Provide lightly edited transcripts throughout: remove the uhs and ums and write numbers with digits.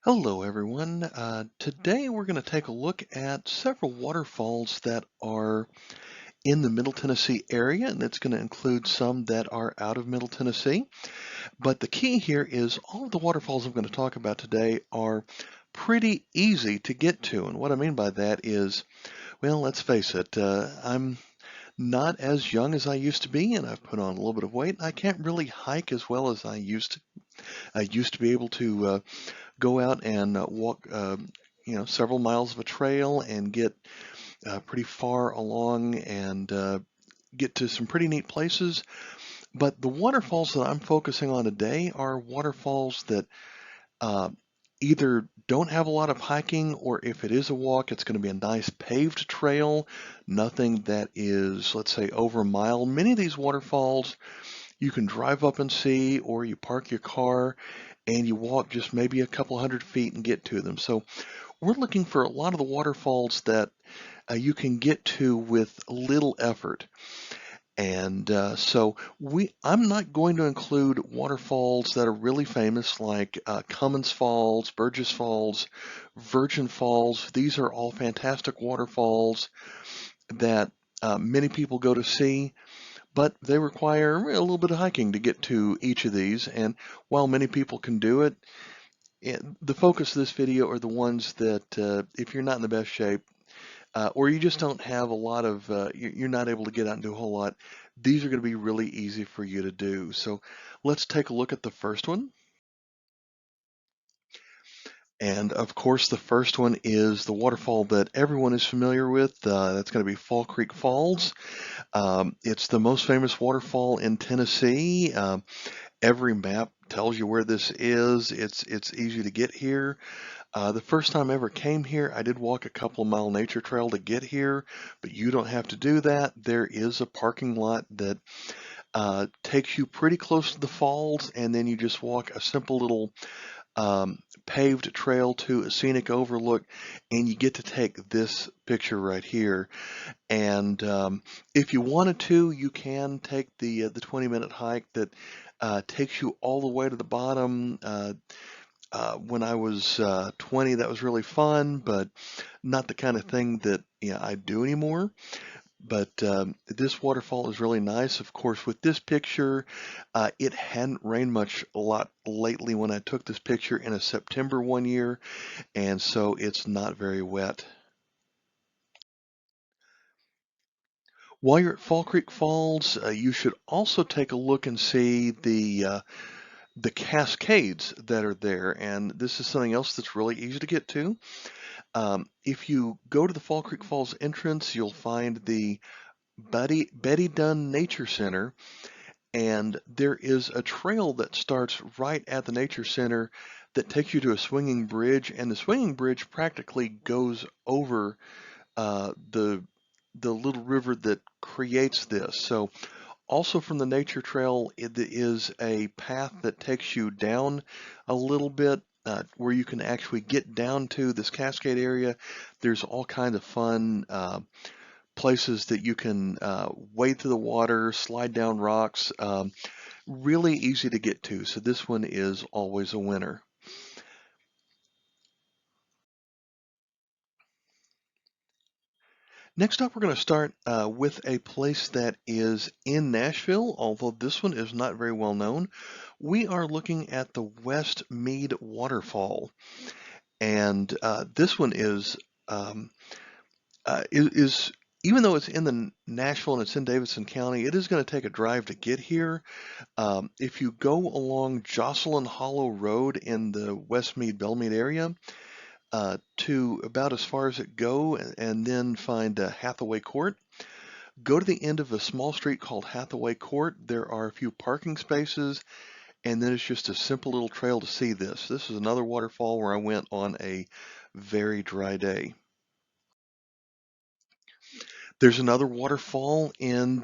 Hello, everyone. Today we're going to take a look at several waterfalls that are in the Middle Tennessee area, and it's going to include some that are out of Middle Tennessee. But the key here is all of the waterfalls I'm going to talk about today are pretty easy to get to. And what I mean by that is, well, let's face it, I'm not as young as I used to be, and I've put on a little bit of weight. I can't really hike as well as I used to. I used to be able to go out and walk, several miles of a trail and get pretty far along and get to some pretty neat places. But the waterfalls that I'm focusing on today are waterfalls that uh, either don't have a lot of hiking, or if it is a walk, it's going to be a nice paved trail, nothing that is, let's say, over a mile. Many of these waterfalls you can drive up and see, or you park your car and you walk just maybe a couple hundred feet and get to them. So we're looking for a lot of the waterfalls that you can get to with little effort. And I'm not going to include waterfalls that are really famous like Cummins Falls, Burgess Falls, Virgin Falls. These are all fantastic waterfalls that many people go to see, but they require a little bit of hiking to get to each of these. And while many people can do it, the focus of this video are the ones that if you're not in the best shape, or you just don't have a lot of, you're not able to get out and do a whole lot, these are going to be really easy for you to do. So let's take a look at the first one. And of course, the first one is the waterfall that everyone is familiar with. That's going to be Fall Creek Falls. It's the most famous waterfall in Tennessee. Every map tells you where this is. It's easy to get here. The first time I ever came here, I did walk a couple of mile nature trail to get here, but you don't have to do that. There is a parking lot that takes you pretty close to the falls, and then you just walk a simple little paved trail to a scenic overlook, and you get to take this picture right here. And if you wanted to, you can take the 20-minute hike that takes you all the way to the bottom. When I was 20, that was really fun, but not the kind of thing that I do anymore. But this waterfall is really nice. Of course, with this picture, it hadn't rained a lot lately when I took this picture in a September one year, and so it's not very wet. While you're at Fall Creek Falls, you should also take a look and see the cascades that are there, and this is something else that's really easy to get to. If you go to the Fall Creek Falls entrance, you'll find the Betty Dunn Nature Center, and there is a trail that starts right at the Nature Center that takes you to a swinging bridge, and the swinging bridge practically goes over the little river that creates this. So also from the nature trail, it is a path that takes you down a little bit where you can actually get down to this cascade area. There's all kinds of fun places that you can wade through the water, slide down rocks. Really easy to get to. So this one is always a winner. Next up, we're going to start with a place that is in Nashville, although this one is not very well known. We are looking at the West Meade Waterfall, and this one um, is even though it's in the Nashville and it's in Davidson County, it is going to take a drive to get here. If you go along Jocelyn Hollow Road in the West Meade Belmead area, to about as far as it go, and then find Hathaway Court. Go to the end of a small street called Hathaway Court. There are a few parking spaces, and then it's just a simple little trail to see this. This is another waterfall where I went on a very dry day. There's another waterfall in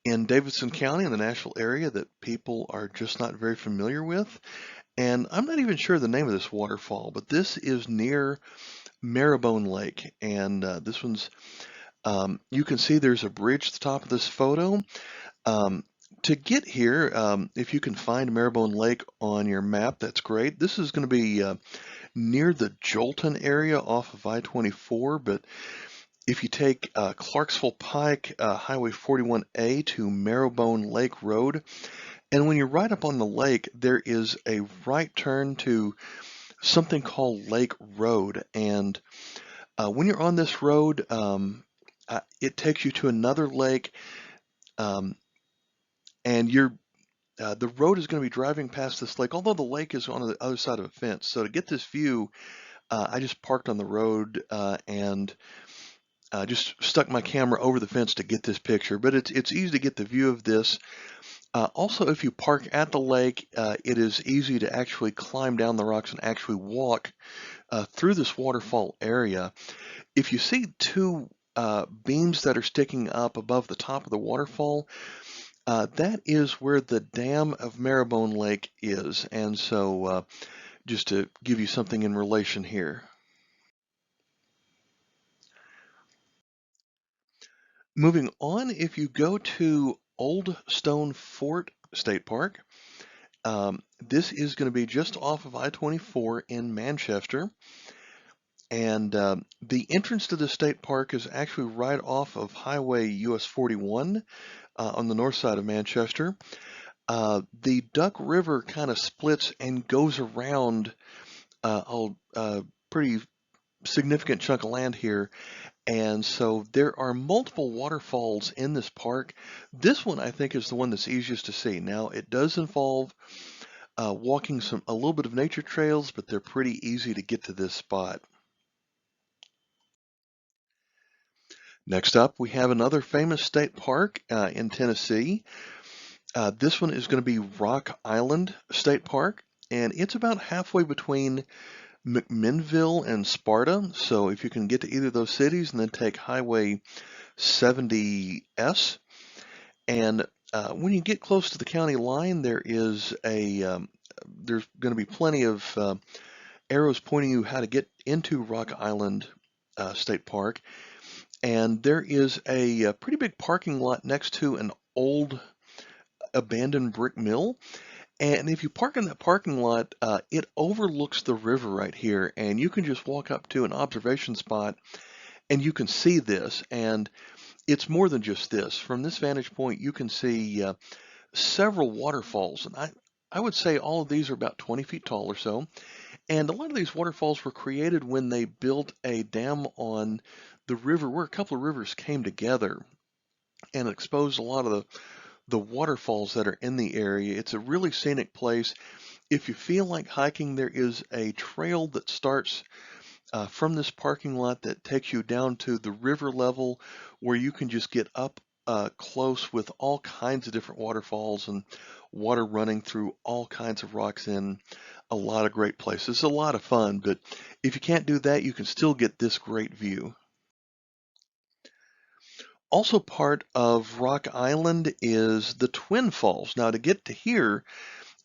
Davidson County in the Nashville area that people are just not very familiar with. And I'm not even sure the name of this waterfall, but this is near Marrowbone Lake. And this one's, you can see there's a bridge at the top of this photo. Um, To get here, if you can find Marrowbone Lake on your map, that's great. This is going to be near the Jolton area off of I-24, but if you take Clarksville Pike, Highway 41A to Marrowbone Lake Road, and when you're right up on the lake, there is a right turn to something called Lake Road. And when you're on this road, it takes you to another lake, and the road is going to be driving past this lake, although the lake is on the other side of a fence. So to get this view, I just parked on the road and just stuck my camera over the fence to get this picture. But it's easy to get the view of this. Also, if you park at the lake, it is easy to actually climb down the rocks and actually walk through this waterfall area. If you see two beams that are sticking up above the top of the waterfall, that is where the dam of Marrowbone Lake is. And so just to give you something in relation here. Moving on, if you go to Old Stone Fort State Park, this is going to be just off of I-24 in Manchester. And the entrance to the state park is actually right off of Highway US 41 on the north side of Manchester. The Duck River kind of splits and goes around a pretty significant chunk of land here. And so there are multiple waterfalls in this park. This one I think is the one that's easiest to see. Now it does involve walking a little bit of nature trails, but they're pretty easy to get to this spot. Next up, we have another famous state park in Tennessee. This one is going to be Rock Island State Park, and it's about halfway between McMinnville and Sparta. So if you can get to either of those cities and then take Highway 70S, and when you get close to the county line, there's going to be plenty of arrows pointing you how to get into Rock Island State Park. And there is a pretty big parking lot next to an old abandoned brick mill. And if you park in that parking lot, it overlooks the river right here. And you can just walk up to an observation spot and you can see this. And it's more than just this. From this vantage point, you can see several waterfalls. And I would say all of these are about 20 feet tall or so. And a lot of these waterfalls were created when they built a dam on the river where a couple of rivers came together and exposed a lot of the waterfalls that are in the area. It's a really scenic place. If you feel like hiking, there is a trail that starts from this parking lot that takes you down to the river level where you can just get up close with all kinds of different waterfalls and water running through all kinds of rocks in a lot of great places. It's a lot of fun, but if you can't do that, you can still get this great view. Also part of Rock Island is the Twin Falls. Now to get to here,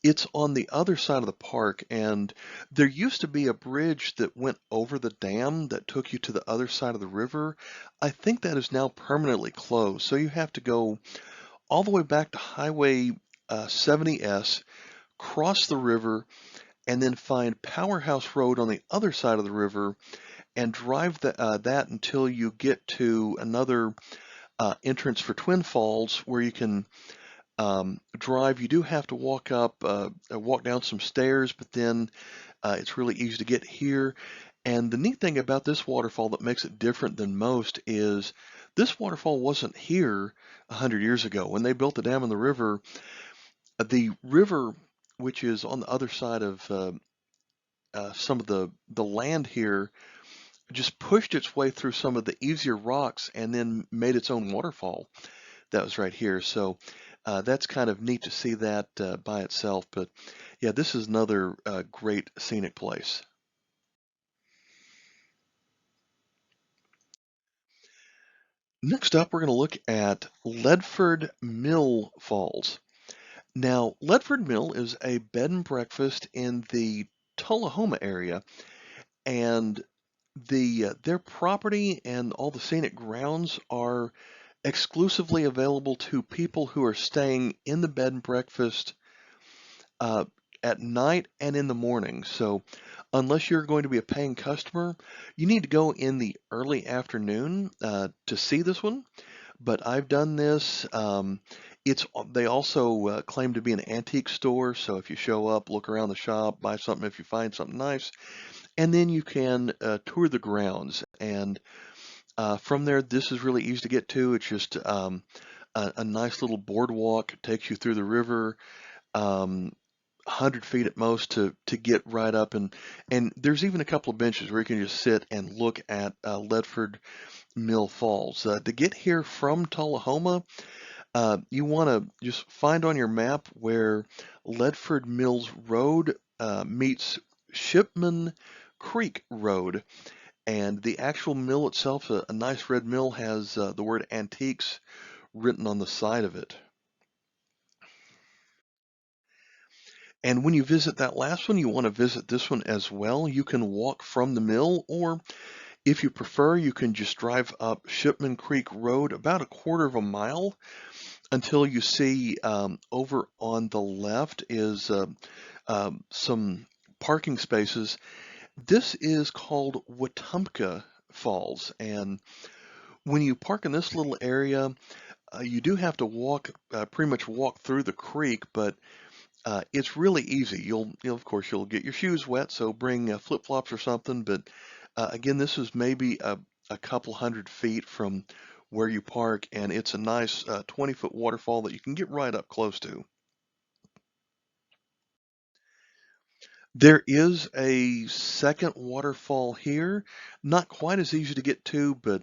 it's on the other side of the park, and there used to be a bridge that went over the dam that took you to the other side of the river. I think that is now permanently closed, so you have to go all the way back to Highway 70S, cross the river, and then find Powerhouse Road on the other side of the river and drive that until you get to another entrance for Twin Falls where you can drive. You do have to walk down some stairs, but then it's really easy to get here. And the neat thing about this waterfall that makes it different than most is this waterfall wasn't here 100 years ago. When they built the dam on the river, which is on the other side of some of the land here, just pushed its way through some of the easier rocks and then made its own waterfall. That was right here. So that's kind of neat to see that by itself. But yeah, this is another great scenic place. Next up, we're going to look at Ledford Mill Falls. Now, Ledford Mill is a bed and breakfast in the Tullahoma area, and their property and all the scenic grounds are exclusively available to people who are staying in the bed and breakfast uh, at night and in the morning. So unless you're going to be a paying customer, you need to go in the early afternoon to see this one. But I've done this. They also claim to be an antique store. So if you show up, look around the shop, buy something if you find something nice, and then you can tour the grounds. And from there, this is really easy to get to. It's just a nice little boardwalk. It takes you through the river. 100 feet at most to get right up, and there's even a couple of benches where you can just sit and look at Ledford Mill Falls. To get here from Tullahoma, you want to just find on your map where Ledford Mills Road meets Shipman Creek Road, and the actual mill itself, a nice red mill, has the word antiques written on the side of it. And when you visit that last one, you want to visit this one as well. You can walk from the mill, or if you prefer, you can just drive up Shipman Creek Road about a quarter of a mile until you see over on the left is some parking spaces. This is called Wetumpka Falls, and when you park in this little area, you do have to walk, pretty much walk through the creek, but it's really easy. Of course, you'll get your shoes wet, so bring flip-flops or something. But again, this is maybe a couple 100 feet from where you park, and it's a nice 20-foot waterfall that you can get right up close to. There is a second waterfall here, not quite as easy to get to, but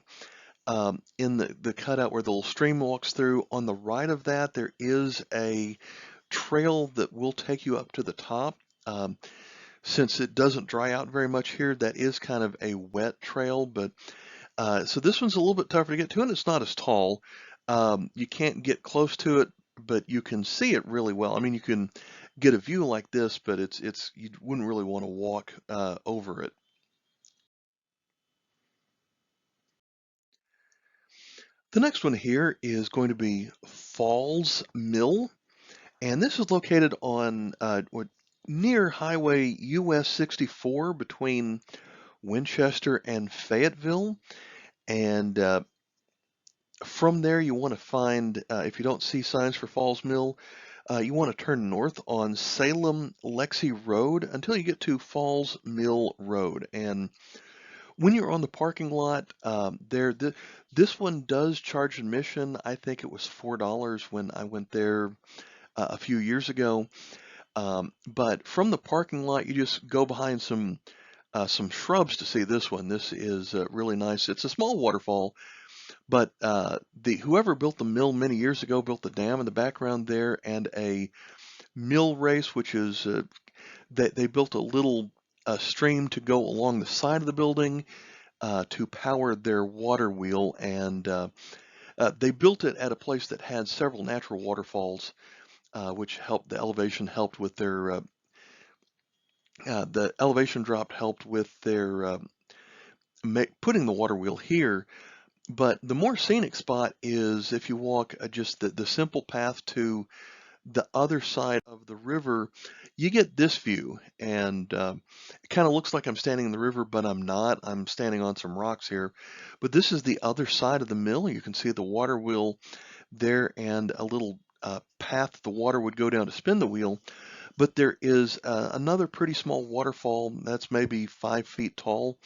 in the cutout where the little stream walks through, on the right of that, there is a trail that will take you up to the top. Since it doesn't dry out very much here, that is kind of a wet trail, but so this one's a little bit tougher to get to, and it's not as tall. You can't get close to it, but you can see it really well. I mean, you can get a view like this, but it's you wouldn't really want to walk over it. The next one here is going to be Falls Mill, and this is located on near Highway US 64 between Winchester and Fayetteville. And from there, you want to find, if you don't see signs for Falls Mill, you want to turn north on Salem Lexi Road until you get to Falls Mill Road. And when you're on the parking lot, this one does charge admission. I think it was $4 when I went there a few years ago. But from the parking lot, you just go behind some shrubs to see this one. This is really nice. It's a small waterfall, but whoever built the mill many years ago built the dam in the background there and a mill race, which is they built a little stream to go along the side of the building to power their water wheel, and they built it at a place that had several natural waterfalls, which helped. The elevation drop helped with their putting the water wheel here. But the more scenic spot is if you walk just the simple path to the other side of the river, you get this view, and it kind of looks like I'm standing in the river, but I'm not. I'm standing on some rocks here. But this is the other side of the mill. You can see the water wheel there and a little path the water would go down to spin the wheel. But there is another pretty small waterfall that's maybe 5 feet tall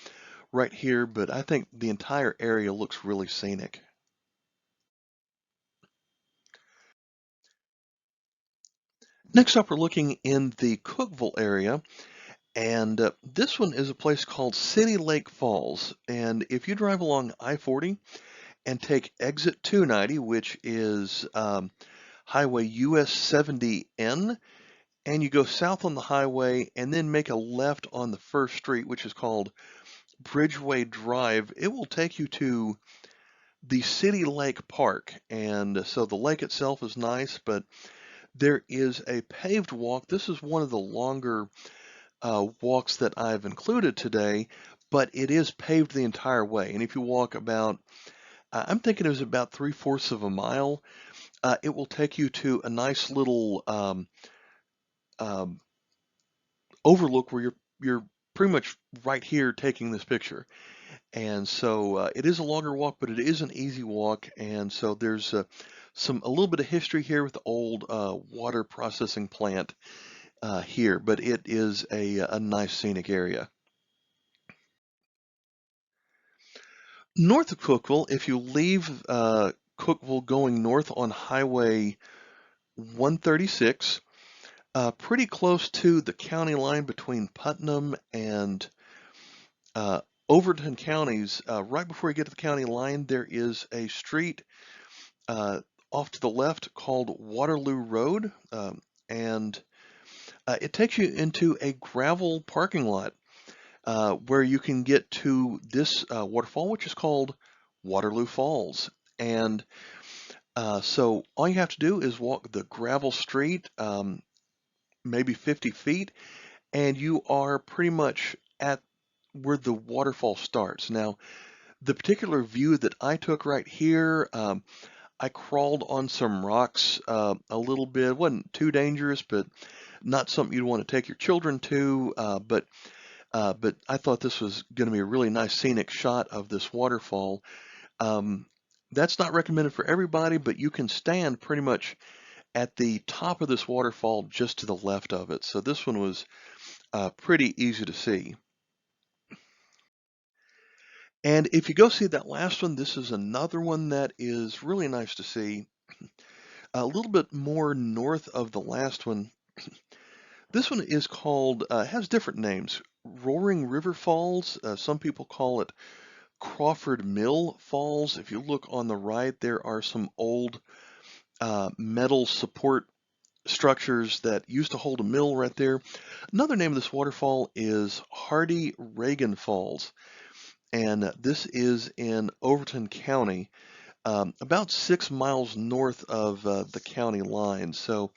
right here, but I think the entire area looks really scenic. Next up, we're looking in the Cookeville area, and this one is a place called City Lake Falls. And if you drive along I-40 and take exit 290, which is Highway US 70N, and you go south on the highway and then make a left on the first street, which is called Bridgeway Drive, it will take you to the City Lake Park. And so the lake itself is nice, but there is a paved walk. This is one of the longer walks that I've included today, but it is paved the entire way. And if you walk about I'm thinking it was about 3/4 of a mile. It will take you to a nice little um, overlook where you're pretty much right here taking this picture. And so it is a longer walk, but it is an easy walk. And so there's a little bit of history here with the old water processing plant here, but it is a nice scenic area. North of Cookeville, if you leave Cookeville going north on Highway 136, pretty close to the county line between Putnam and uh, Overton counties, right before you get to the county line, there is a street uh, off to the left called Waterloo Road, and it takes you into a gravel parking lot where you can get to this waterfall, which is called Waterloo Falls. And so all you have to do is walk the gravel street, maybe 50 feet, and you are pretty much at where the waterfall starts. Now, the particular view that I took right here, I crawled on some rocks a little bit. It wasn't too dangerous, but not something you'd want to take your children to. But I thought this was going to be a really nice scenic shot of this waterfall. Um, that's not recommended for everybody, but you can stand pretty much at the top of this waterfall just to the left of it. So this one was pretty easy to see. And if you go see that last one, this is another one that is really nice to see. A little bit more north of the last one. This one is called, has different names. Roaring River Falls. Some people call it Crawford Mill Falls. If you look on the right, there are some old metal support structures that used to hold a mill right there. Another name of this waterfall is Hardy Reagan Falls, and this is in Overton County, about 6 miles north of the county line. So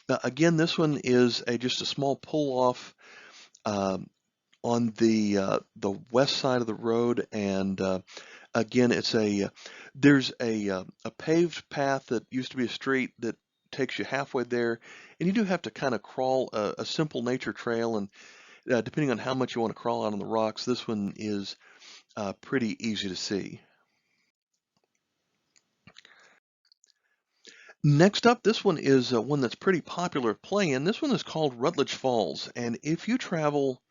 again, this one is just a small pull-off um, on the west side of the road, and again, there's a paved path that used to be a street that takes you halfway there, and you do have to kind of crawl a simple nature trail, and depending on how much you want to crawl out on the rocks, this one is pretty easy to see. Next up, this one is one that's pretty popular playing. This one is called Rutledge Falls, and if you travel,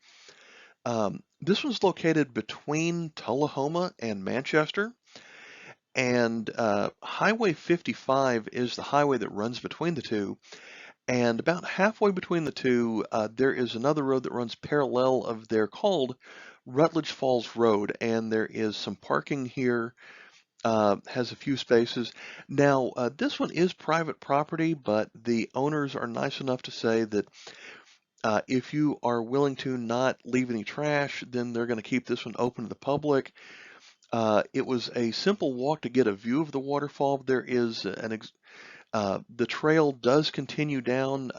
this one's located between Tullahoma and Manchester, and Highway 55 is the highway that runs between the two. And about halfway between the two, there is another road that runs parallel of there called Rutledge Falls Road, and there is some parking here. Has a few spaces. Now, this one is private property, but the owners are nice enough to say that if you are willing to not leave any trash, then they're going to keep this one open to the public. It was a simple walk to get a view of the waterfall. There is the trail does continue down.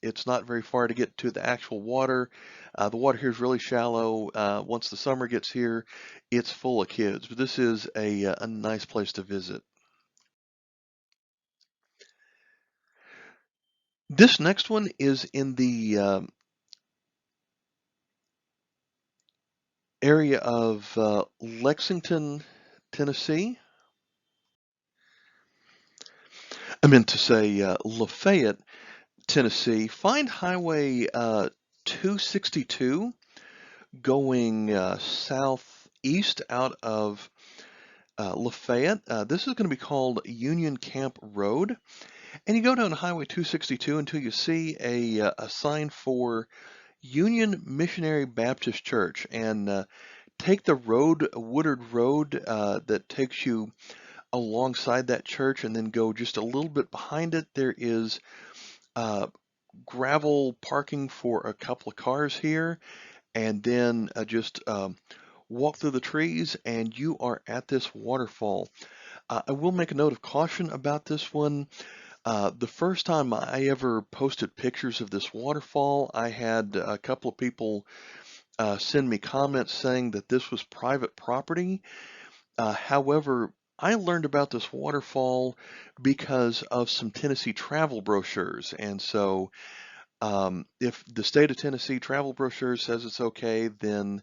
It's not very far to get to the actual water. The water here is really shallow. Once the summer gets here, it's full of kids. But this is a nice place to visit. This next one is in the area of Lexington, Tennessee. I meant to say Lafayette, Tennessee. Find Highway 262 going southeast out of Lafayette. This is going to be called Union Camp Road. And you go down Highway 262 until you see a sign for Union Missionary Baptist Church. And take the road, wooded road that takes you alongside that church, and then go just a little bit behind it. There is gravel parking for a couple of cars here, and then just walk through the trees, and you are at this waterfall. I will make a note of caution about this one. The first time I ever posted pictures of this waterfall, I had a couple of people send me comments saying that this was private property. However, I learned about this waterfall because of some Tennessee travel brochures. And so if the state of Tennessee travel brochure says it's okay, then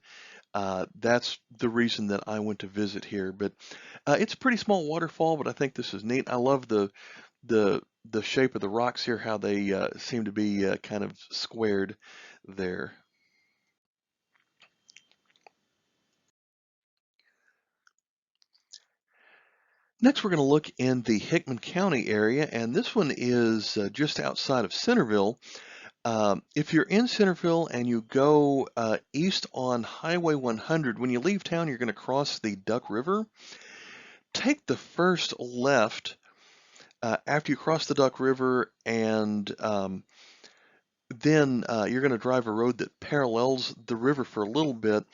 that's the reason that I went to visit here. But it's a pretty small waterfall, but I think this is neat. I love the shape of the rocks here, how they seem to be kind of squared there. Next, we're going to look in the Hickman County area, and this one is just outside of Centerville. If you're in Centerville and you go east on Highway 100, when you leave town, you're going to cross the Duck River. Take the first left after you cross the Duck River, and then you're going to drive a road that parallels the river for a little bit.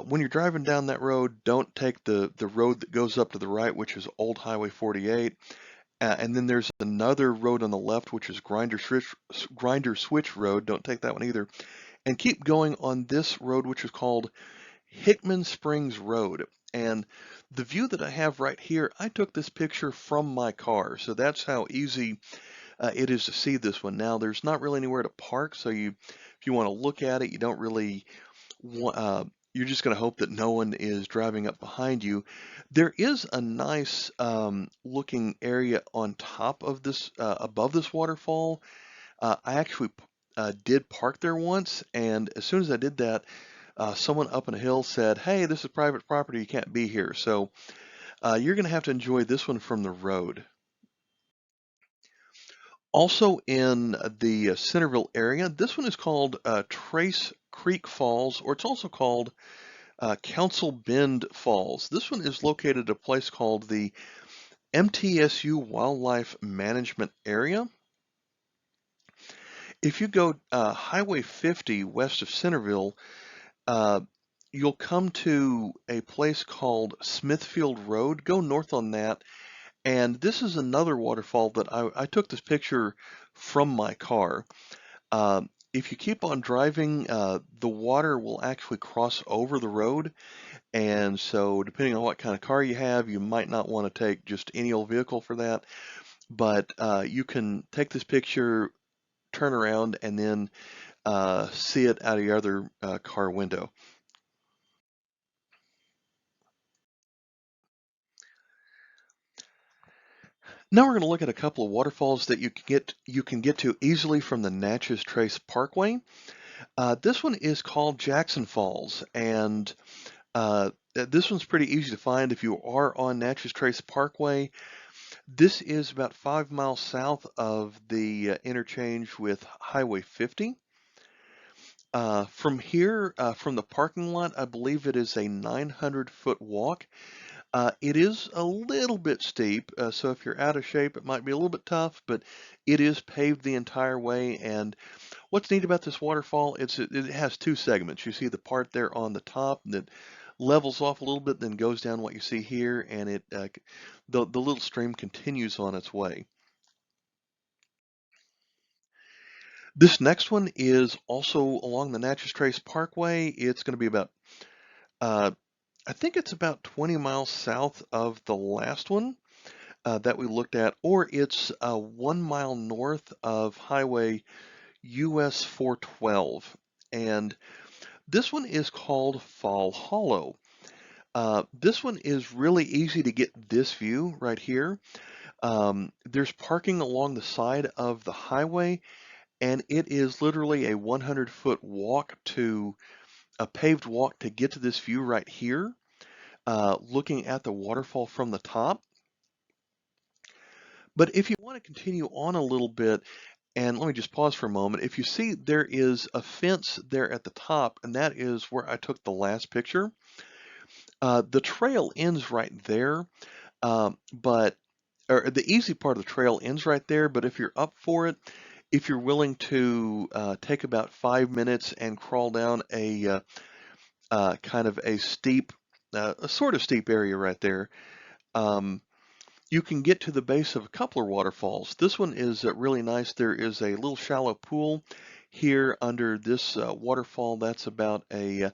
When you're driving down that road, don't take the road that goes up to the right, which is Old Highway 48. And then there's another road on the left, which is Grinder Switch Road. Don't take that one either. And keep going on this road, which is called Hickman Springs Road. And the view that I have right here, I took this picture from my car. So that's how easy it is to see this one. Now, there's not really anywhere to park. So if you want to look at it, you don't really want, you're just going to hope that no one is driving up behind you. There is a nice looking area on top of this, above this waterfall. I actually did park there once, and as soon as I did that, someone up on a hill said, "Hey, this is private property, you can't be here." So you're going to have to enjoy this one from the road. Also in the Centerville area, this one is called Trace Creek Falls, or it's also called Council Bend Falls. This one is located at a place called the MTSU Wildlife Management Area. If you go Highway 50 west of Centerville, uh, you'll come to a place called Smithfield Road. Go north on that, and this is another waterfall that I took this picture from my car. If you keep on driving, the water will actually cross over the road. And so depending on what kind of car you have, you might not want to take just any old vehicle for that. But you can take this picture, turn around, and then see it out of your other car window. Now we're going to look at a couple of waterfalls that you can get to easily from the Natchez Trace Parkway. This one is called Jackson Falls, and this one's pretty easy to find if you are on Natchez Trace Parkway. This is about 5 miles south of the interchange with Highway 50. From here, from the parking lot, I believe it is a 900-foot walk. It is a little bit steep, so if you're out of shape, it might be a little bit tough, but it is paved the entire way. And what's neat about this waterfall, it has two segments. You see the part there on the top that levels off a little bit, then goes down what you see here, and the little stream continues on its way. This next one is also along the Natchez Trace Parkway. It's going to be about, uh, I think it's about 20 miles south of the last one that we looked at, or it's 1 mile north of Highway US 412. And this one is called Fall Hollow. This one is really easy to get this view right here. There's parking along the side of the highway, and it is literally a 100-foot walk to a paved walk to get to this view right here, looking at the waterfall from the top. But if you want to continue on a little bit, and let me just pause for a moment. If you see, there is a fence there at the top, and that is where I took the last picture. The trail ends right there, but or the easy part of the trail ends right there. But if you're up for it, if you're willing to take about 5 minutes and crawl down a kind of a steep, a sort of steep area right there, um, you can get to the base of a couple of waterfalls. This one is really nice. There is a little shallow pool here under this waterfall. That's about I'm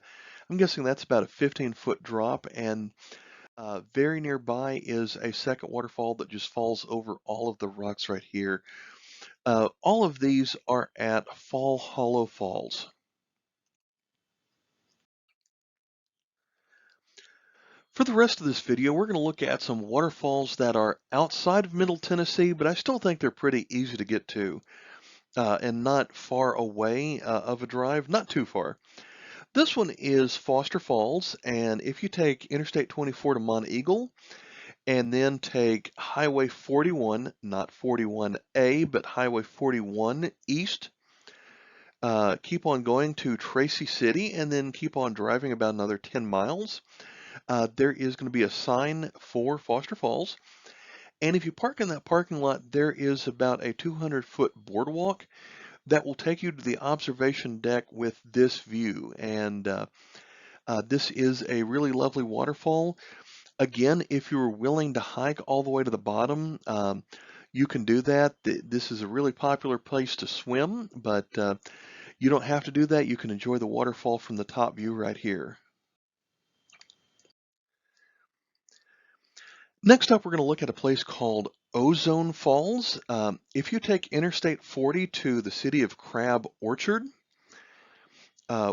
guessing that's about a 15-foot drop, and Very nearby is a second waterfall that just falls over all of the rocks right here. All of these are at Fall Hollow Falls. For the rest of this video, we're going to look at some waterfalls that are outside of Middle Tennessee, but I still think they're pretty easy to get to and not far away of a drive, not too far. This one is Foster Falls, and if you take Interstate 24 to Monteagle, and then take Highway 41, not 41A, but Highway 41 east, keep on going to Tracy City, and then keep on driving about another 10 miles. There is going to be a sign for Foster Falls. And if you park in that parking lot, there is about a 200-foot boardwalk that will take you to the observation deck with this view. And this is a really lovely waterfall. Again, if you're willing to hike all the way to the bottom, you can do that. This is a really popular place to swim, but you don't have to do that. You can enjoy the waterfall from the top view right here. Next up, we're going to look at a place called Ozone Falls. If you take Interstate 40 to the city of Crab Orchard,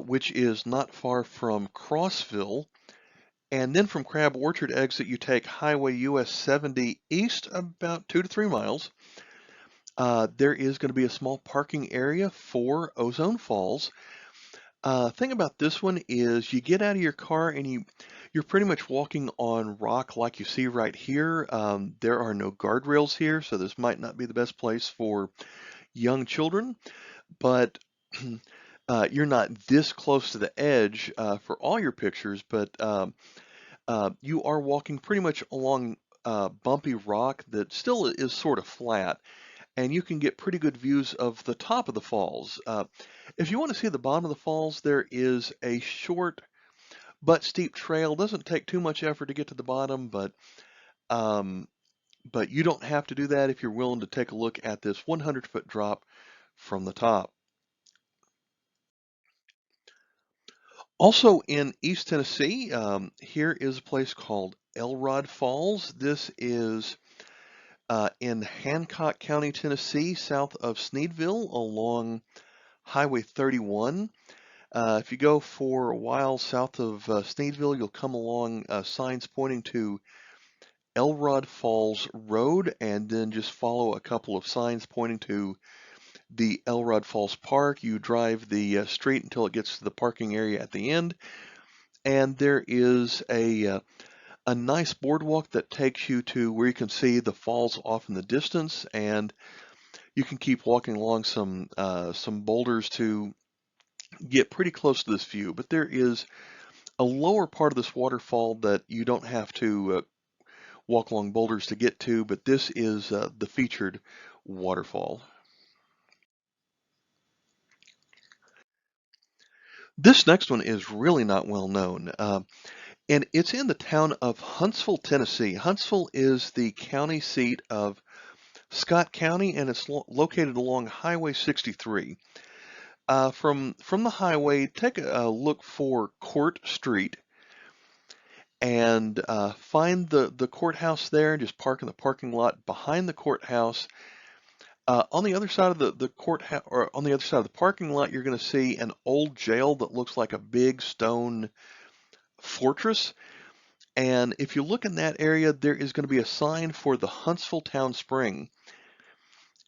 which is not far from Crossville, and then from Crab Orchard exit, you take Highway US 70 east about 2 to 3 miles. There is going to be a small parking area for Ozone Falls. Thing about this one is you get out of your car and you're pretty much walking on rock like you see right here. There are no guardrails here, so this might not be the best place for young children, but you're not this close to the edge for all your pictures, but you are walking pretty much along bumpy rock that still is sort of flat, and you can get pretty good views of the top of the falls. If you want to see the bottom of the falls, there is a short but steep trail. Doesn't take too much effort to get to the bottom, um, but you don't have to do that if you're willing to take a look at this 100-foot drop from the top. Also in East Tennessee, here is a place called Elrod Falls. This is in Hancock County, Tennessee, south of Sneedville along Highway 31. If you go for a while south of Sneedville, you'll come along signs pointing to Elrod Falls Road, and then just follow a couple of signs pointing to the Elrod Falls Park. You drive the street until it gets to the parking area at the end, and there is a nice boardwalk that takes you to where you can see the falls off in the distance, and you can keep walking along some boulders to get pretty close to this view. But there is a lower part of this waterfall that you don't have to walk along boulders to get to, but this is the featured waterfall. This next one is really not well known, and it's in the town of Huntsville, Tennessee. Huntsville is the county seat of Scott County, and it's located along Highway 63. From the highway, take a look for Court Street and find the courthouse there, and just park in the parking lot behind the courthouse. On the other side of the courthouse, or on the other side of the parking lot, you're going to see an old jail that looks like a big stone fortress. And if you look in that area, there is going to be a sign for the Huntsville Town Spring.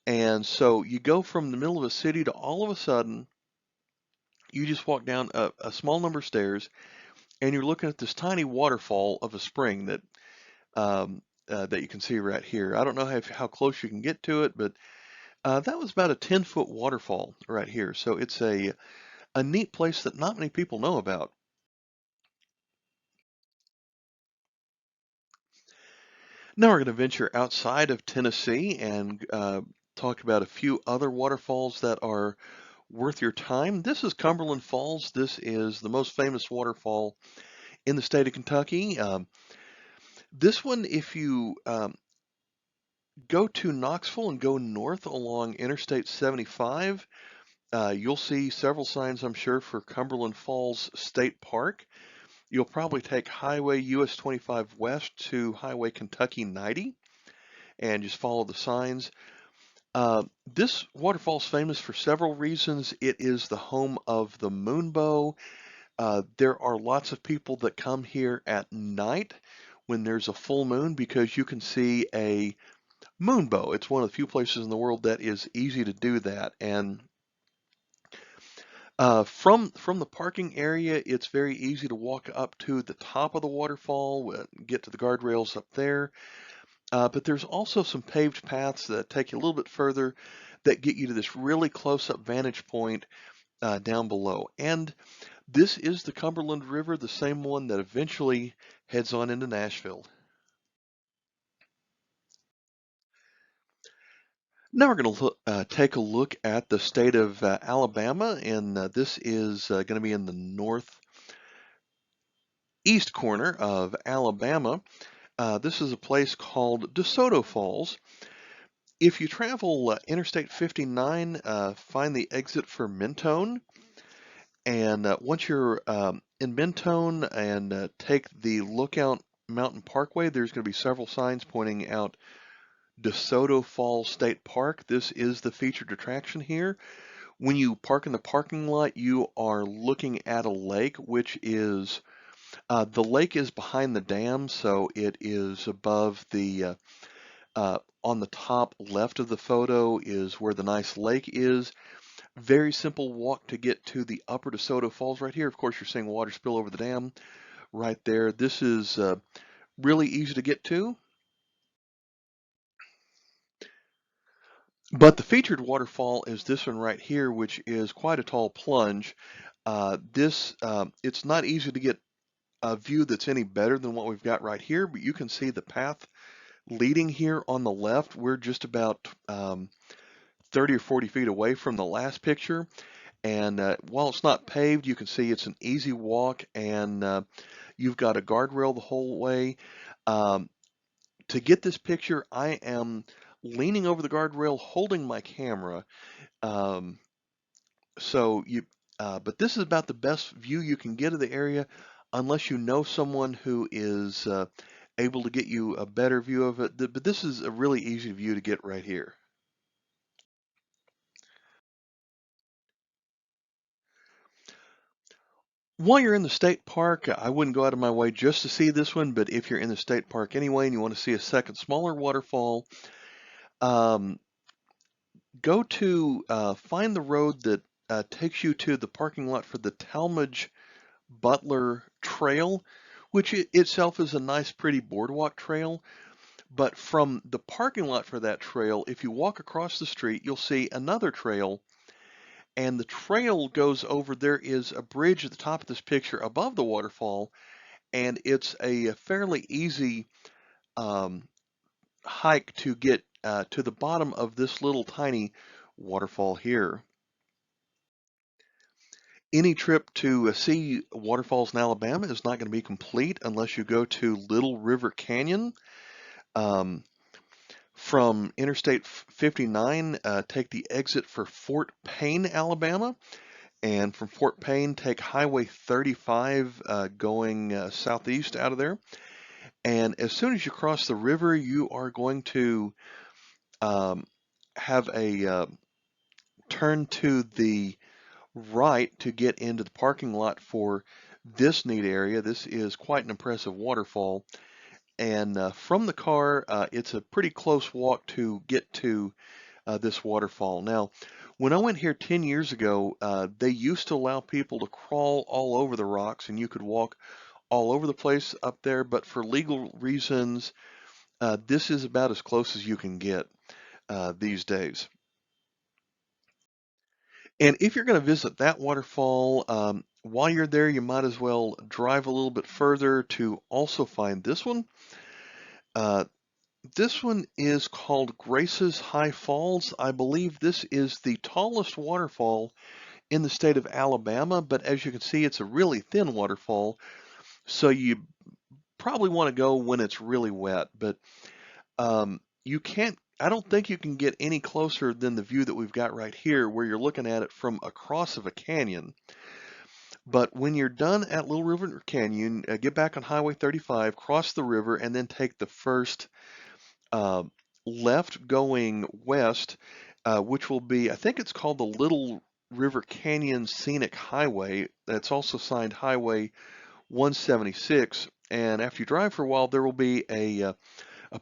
And so you go from the middle of a city to all of a sudden, you just walk down a small number of stairs, and you're looking at this tiny waterfall of a spring that you can see right here. I don't know how close you can get to it, but that was about a 10-foot waterfall right here. So it's a neat place that not many people know about. Now we're going to venture outside of Tennessee and talk about a few other waterfalls that are worth your time. This is Cumberland Falls. This is the most famous waterfall in the state of Kentucky. This one, if you go to Knoxville and go north along Interstate 75, you'll see several signs, I'm sure, for Cumberland Falls State Park. you'll probably take Highway US 25 West to Highway Kentucky 90 and just follow the signs. This waterfall is famous for several reasons. It is the home of the moonbow. There are lots of people that come here at night when there's a full moon because you can see a moonbow. It's one of the few places in the world that is easy to do that. And from the parking area, it's very easy to walk up to the top of the waterfall, get to the guardrails up there. But there's also some paved paths that take you a little bit further that get you to this really close-up vantage point down below. And this is the Cumberland River, the same one that eventually heads on into Nashville. Now we're going to take a look at the state of Alabama, and this is going to be in the northeast corner of Alabama. This is a place called DeSoto Falls. If you travel Interstate 59, find the exit for Mentone, and once you're in Mentone and take the Lookout Mountain Parkway, there's going to be several signs pointing out DeSoto Falls State Park. This is the featured attraction here. When you park in the parking lot, you are looking at a lake, which is the lake is behind the dam, so it is above the on the top left of the photo is where the nice lake is. Very simple walk to get to the upper DeSoto Falls right here. Of course, you're seeing water spill over the dam right there. This is really easy to get to. But the featured waterfall is this one right here, which is quite a tall plunge. It's not easy to get a view that's any better than what we've got right here, but you can see the path leading here on the left. We're just about 30 or 40 feet away from the last picture. And while it's not paved, you can see it's an easy walk, and you've got a guardrail the whole way. Um, to get this picture, I am leaning over the guardrail, holding my camera. Um, but this is about the best view you can get of the area, unless you know someone who is able to get you a better view of it. But this is a really easy view to get right here. While you're in the state park, I wouldn't go out of my way just to see this one, but if you're in the state park anyway and you want to see a second smaller waterfall, um, go to find the road that takes you to the parking lot for the Talmadge Butler Trail, which itself is a nice, pretty boardwalk trail. But from the parking lot for that trail, if you walk across the street, you'll see another trail, and the trail goes over. There is a bridge at the top of this picture above the waterfall, and it's a fairly easy um, hike to get to the bottom of this little tiny waterfall here. Any trip to see waterfalls in Alabama is not going to be complete unless you go to Little River Canyon. Um, from Interstate 59, take the exit for Fort Payne, Alabama, and from Fort Payne, take Highway 35 going southeast out of there. And as soon as you cross the river, you are going to um, have a turn to the right to get into the parking lot for this neat area. This is quite an impressive waterfall. And from the car, it's a pretty close walk to get to this waterfall. Now, when I went here 10 years ago, they used to allow people to crawl all over the rocks, and you could walk all over the place up there, but for legal reasons, this is about as close as you can get these days. And if you're going to visit that waterfall, while you're there, you might as well drive a little bit further to also find this one. Uh, this one is called Grace's High Falls. I believe this is the tallest waterfall in the state of Alabama, but as you can see, it's a really thin waterfall, so you probably want to go when it's really wet. But you can't, I don't think you can get any closer than the view that we've got right here, where you're looking at it from across of a canyon. But when you're done at Little River Canyon, get back on Highway 35, cross the river, and then take the first uh, left going west, which will be, I think it's called the Little River Canyon Scenic Highway. That's also signed Highway 176. And after you drive for a while, there will be a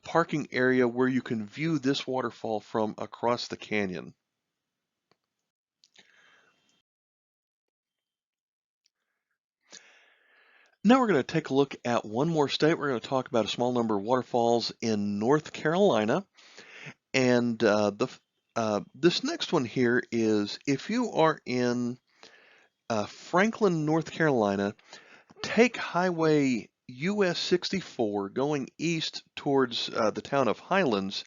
parking area where you can view this waterfall from across the canyon. Now we're going to take a look at one more state. We're going to talk about a small number of waterfalls in North Carolina. And this next one here is if you are in Franklin, North Carolina, take Highway US 64 going east towards the town of Highlands,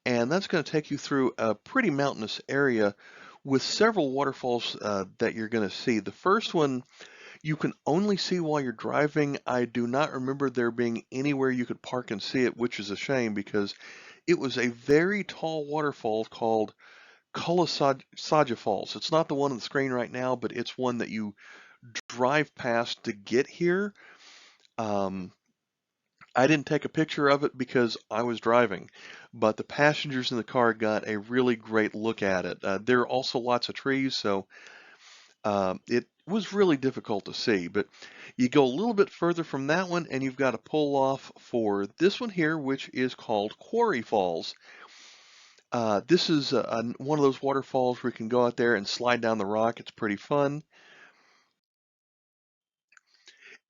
and that's going to take you through a pretty mountainous area with several waterfalls that you're going to see. The first one you can only see while you're driving. I do not remember there being anywhere you could park and see it, which is a shame because it was a very tall waterfall called Kulasaja Falls. It's not the one on the screen right now, but it's one that you drive past to get here. Um, I didn't take a picture of it because I was driving, but the passengers in the car got a really great look at it. There are also lots of trees, so it was really difficult to see. But you go a little bit further from that one, and you've got to pull off for this one here, which is called Quarry Falls. This is one of those waterfalls where you can go out there and slide down the rock. It's pretty fun.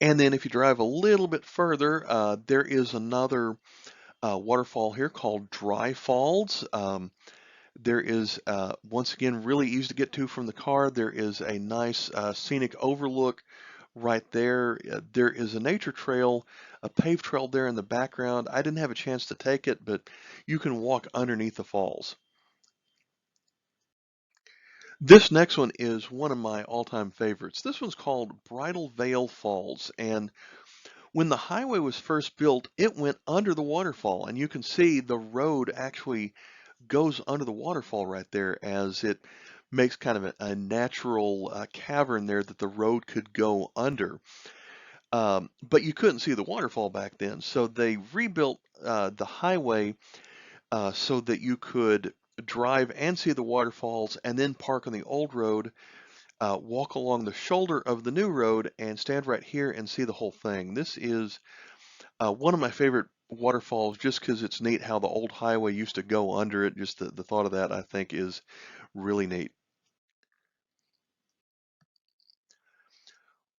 And then if you drive a little bit further, there is another waterfall here called Dry Falls. There is, once again, really easy to get to from the car. There is a nice scenic overlook right there. There is a nature trail, a paved trail there in the background. I didn't have a chance to take it, but you can walk underneath the falls. This next one is one of my all-time favorites. This one's called Bridal Veil Falls, and when the highway was first built, it went under the waterfall, and you can see the road actually goes under the waterfall right there as it makes kind of a natural cavern there that the road could go under. But you couldn't see the waterfall back then, so they rebuilt the highway so that you could drive and see the waterfalls and then park on the old road, walk along the shoulder of the new road, and stand right here and see the whole thing. This is one of my favorite waterfalls just because it's neat how the old highway used to go under it. Just the thought of that, I think, is really neat.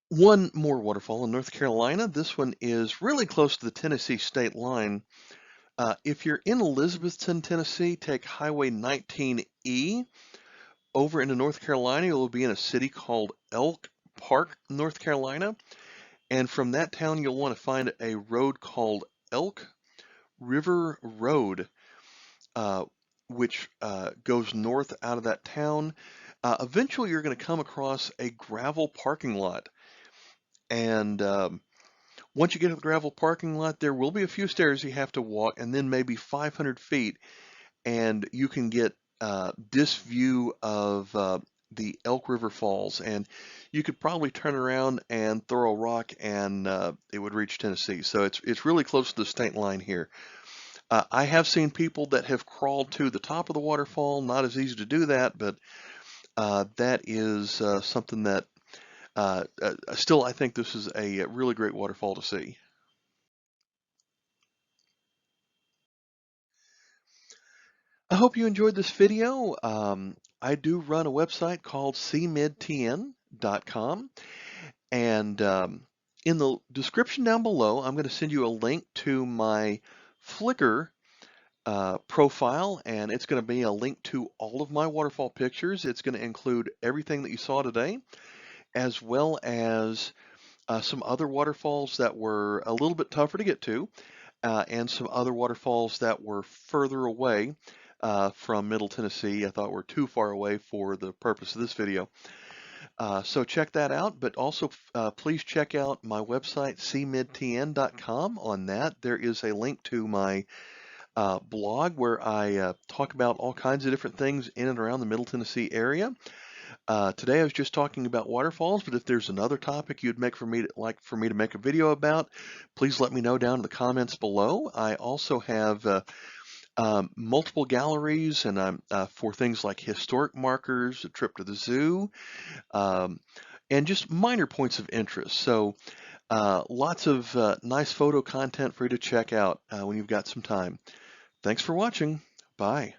One more waterfall in North Carolina. This one is really close to the Tennessee state line. If you're in Elizabethton, Tennessee, take Highway 19E over into North Carolina. You'll be in a city called Elk Park, North Carolina. And from that town, you'll want to find a road called Elk River Road, uh, which goes north out of that town. Eventually, you're going to come across a gravel parking lot. And once you get to the gravel parking lot, there will be a few stairs you have to walk, and then maybe 500 feet, and you can get this view of the Elk River Falls. And you could probably turn around and throw a rock, and it would reach Tennessee. So it's really close to the state line here. I have seen people that have crawled to the top of the waterfall. Not as easy to do that, but that is something that still I think this is a really great waterfall to see. I hope you enjoyed this video. I do run a website called SeeMidTN.com, and in the description down below, I'm going to send you a link to my Flickr profile, and it's going to be a link to all of my waterfall pictures. It's going to include everything that you saw today, as well as some other waterfalls that were a little bit tougher to get to, and some other waterfalls that were further away from Middle Tennessee. I thought were too far away for the purpose of this video. So check that out, but also please check out my website, SeeMidTN.com. On that, there is a link to my blog where I talk about all kinds of different things in and around the Middle Tennessee area. Today I was just talking about waterfalls, but if there's another topic you'd like for me to make a video about, please let me know down in the comments below. I also have multiple galleries and for things like historic markers, a trip to the zoo, um, and just minor points of interest. So lots of nice photo content for you to check out when you've got some time. Thanks for watching. Bye.